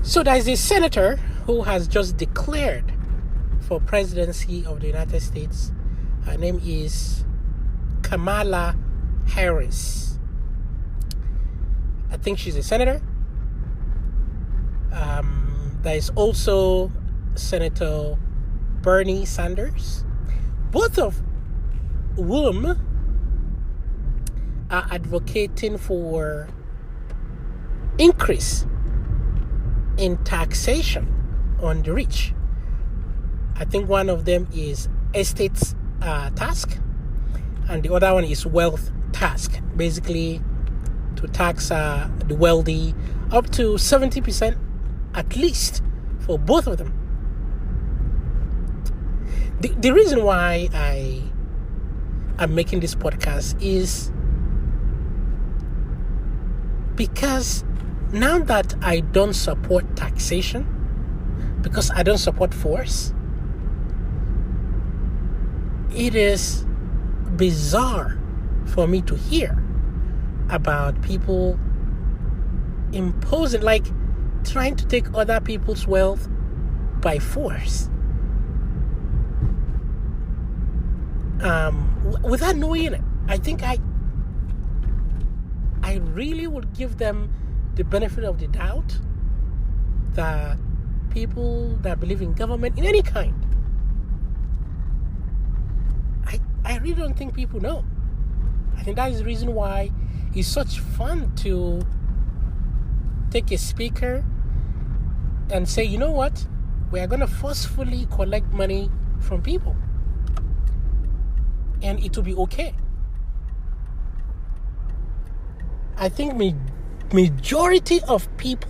So there is a senator who has just declared for presidency of the United States. Her name is Kamala Harris. I think she's a senator. There is also Senator Bernie Sanders, both of whom are advocating for increase in taxation on the rich. I think one of them is estate tax, and the other one is wealth tax, basically to tax the wealthy up to 70% at least for both of them. The reason why I am making this podcast is because now that I don't support taxation, because I don't support force, it is bizarre for me to hear about people imposing, like trying to take other people's wealth by force, without knowing it. I think I really would give them the benefit of the doubt that people that believe in government in any kind, I really don't think people know. I think that is the reason why it's such fun to take a speaker and say, you know what, we are going to forcefully collect money from people and it will be okay. I think majority of people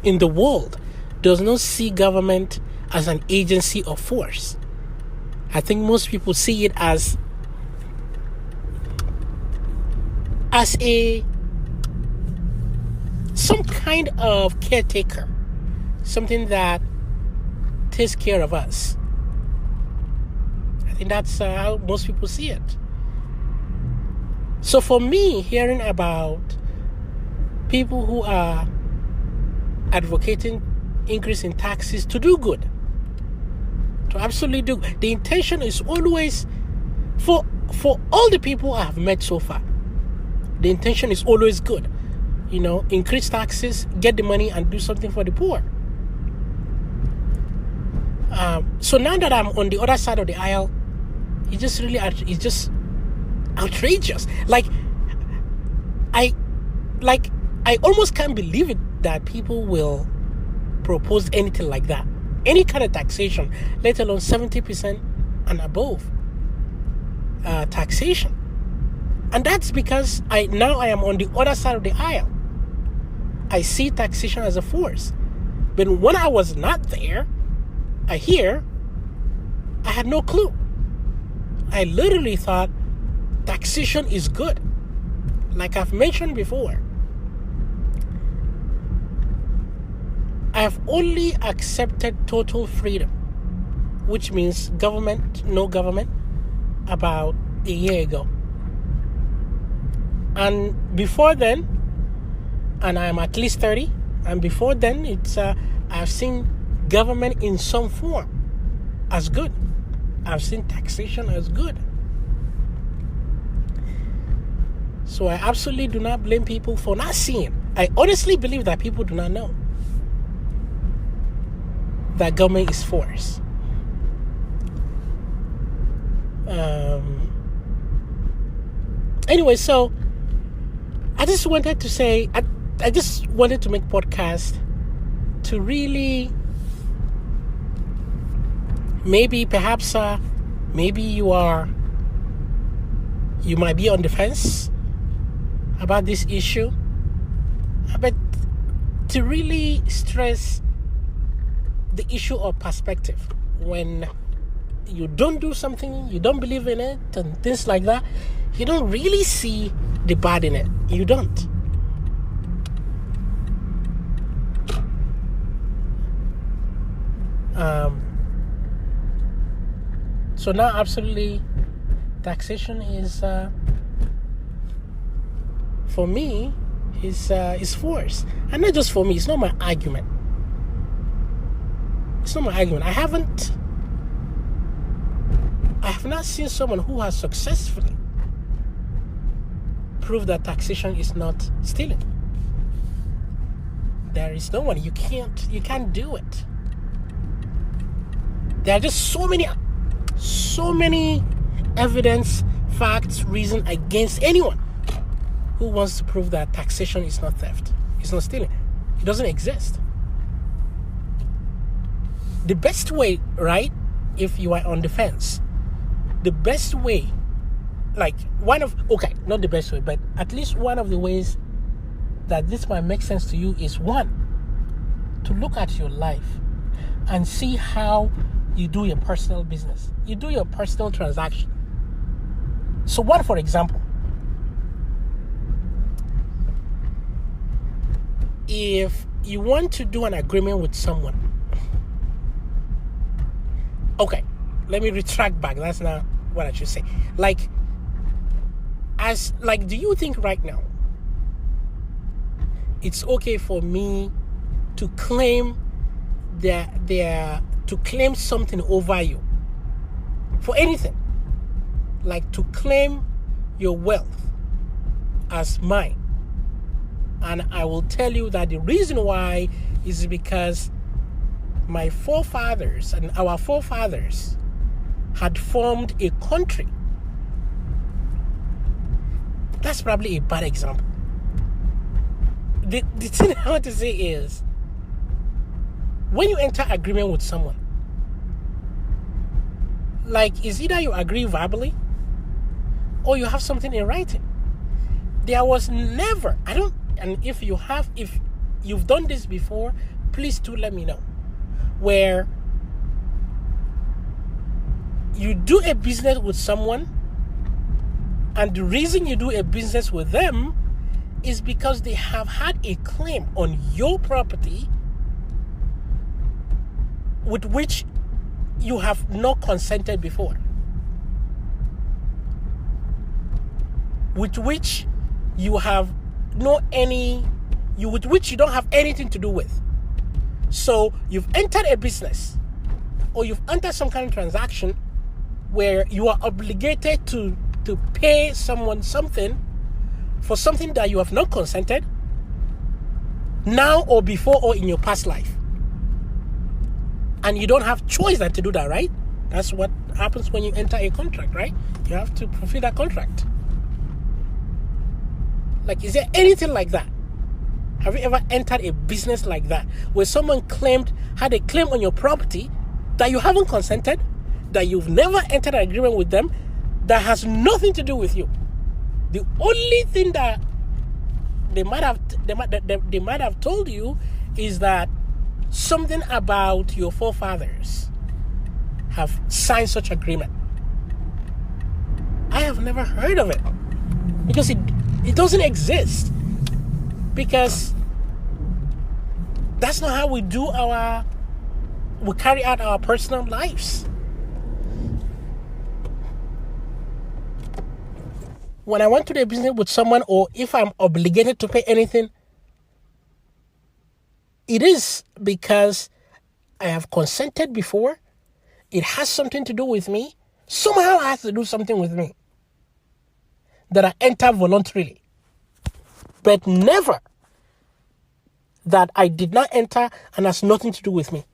in the world does not see government as an agency of force. I think most people see it as some kind of caretaker, something that takes care of us. I think that's how most people see it. So for me, hearing about people who are advocating increase in taxes to do good, to absolutely do, the intention is always, for all the people I have met so far, the intention is always good. You know, increase taxes, get the money and do something for the poor. So now that I'm on the other side of the aisle, it's just outrageous. I almost can't believe it that people will propose anything like that. Any kind of taxation, let alone 70% and above taxation. And that's because I am on the other side of the aisle. I see taxation as a force. But when I was not there, I had no clue. I literally thought taxation is good. Like I've mentioned before, I've only accepted total freedom, which means no government, about a year ago. And before then, and I'm at least 30, and before then, I've seen government in some form as good. I've seen taxation as good. So I absolutely do not blame people for not seeing. I honestly believe that people do not know that government is force. Anyway, so I just wanted to say, I just wanted to make podcast to really, maybe you might be on the fence about this issue, but to really stress the issue of perspective. When you don't do something, you don't believe in it, and things like that, you don't really see the bad in it. You don't. So now, absolutely, taxation is, for me, is forced. And not just for me, it's not my argument. It's not my argument. I have not seen someone who has successfully proved that taxation is not stealing. There is no one. You can't do it. There are just so many evidence, facts, reason against anyone who wants to prove that taxation is not theft. It's not stealing. It doesn't exist. The best way, right, if you are on the fence, the best way, not the best way, but at least one of the ways that this might make sense to you is, one, to look at your life and see how you do your personal business. You do your personal transaction. So what, for example, if you want to do an agreement with someone, okay, let me retract back. That's not what I should say. Do you think right now it's okay for me to claim to claim something over you for anything? Like to claim your wealth as mine. And I will tell you that the reason why is because my forefathers and our forefathers had formed a country. That's probably a bad example. The thing I want to say is, when you enter agreement with someone, it's either you agree verbally or you have something in writing. There was never, and if you've done this before, please do let me know, where you do a business with someone, and the reason you do a business with them is because they have had a claim on your property with which you have not consented before, with which you don't have anything to do with. So you've entered a business, or you've entered some kind of transaction where you are obligated to pay someone something for something that you have not consented, now or before or in your past life. And you don't have choice than to do that, right? That's what happens when you enter a contract, right? You have to fulfill that contract. Is there anything like that? Have you ever entered a business like that, where someone had a claim on your property that you haven't consented, that you've never entered an agreement with them, that has nothing to do with you? The only thing that they might have told you is that something about your forefathers have signed such agreement. I have never heard of it, because it doesn't exist, because that's not how we carry out our personal lives. When I went to the business with someone, or if I'm obligated to pay anything, it is because I have consented before. It has something to do with me. Somehow it has to do something with me that I enter voluntarily. But never that I did not enter and has nothing to do with me.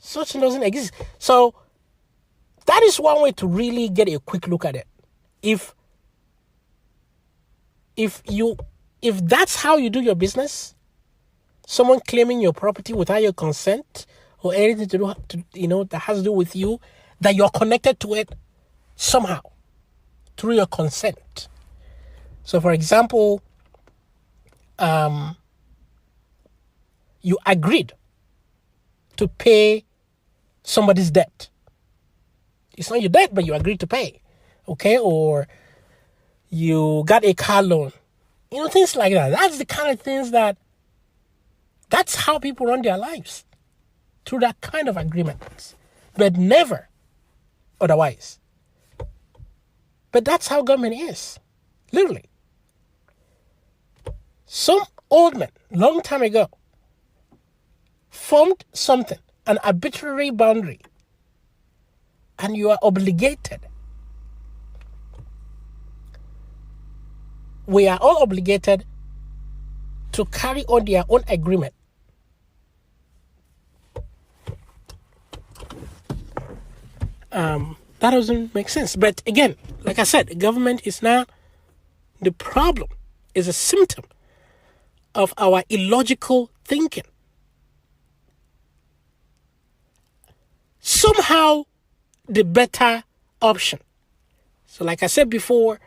Such doesn't exist. So that is one way to really get a quick look at it. If that's how you do your business, someone claiming your property without your consent or anything to do that has to do with you, that you're connected to it somehow through your consent. So, for example, you agreed to pay somebody's debt. It's not your debt, but you agreed to pay, okay? Or you got a car loan, things like that. That's the kind of things that's how people run their lives, through that kind of agreements, but never otherwise. But that's how government is. Literally. Some old man, long time ago, formed something, an arbitrary boundary, and you are obligated. We are all obligated to carry on their own agreement. That doesn't make sense. But again, like I said, government is not the problem. It's a symptom of our illogical thinking. Somehow, the better option. So like I said before,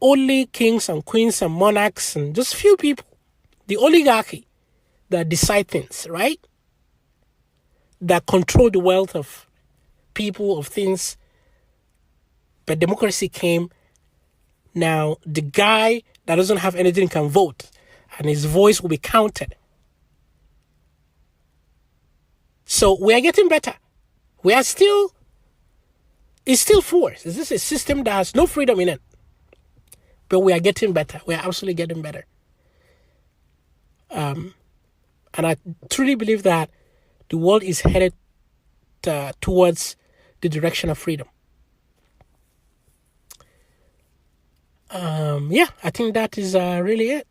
only kings and queens and monarchs and just few people, the oligarchy that decide things, right? That control the wealth of people, of things. But democracy came. Now, the guy that doesn't have anything can vote, and his voice will be counted. So we are getting better. We are still, it's still forced. This is a system that has no freedom in it. But we are getting better. We are absolutely getting better. And I truly believe that the world is headed towards the direction of freedom. I think that is really it.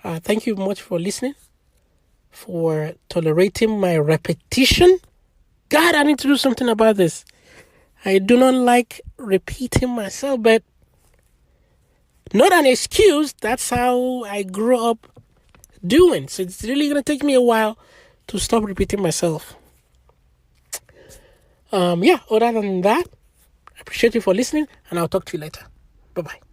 Thank you much for listening, for tolerating my repetition. God, I need to do something about this. I do not like repeating myself, but not an excuse. That's how I grew up doing. So it's really going to take me a while to stop repeating myself. Other than that, I appreciate you for listening, and I'll talk to you later. Bye-bye.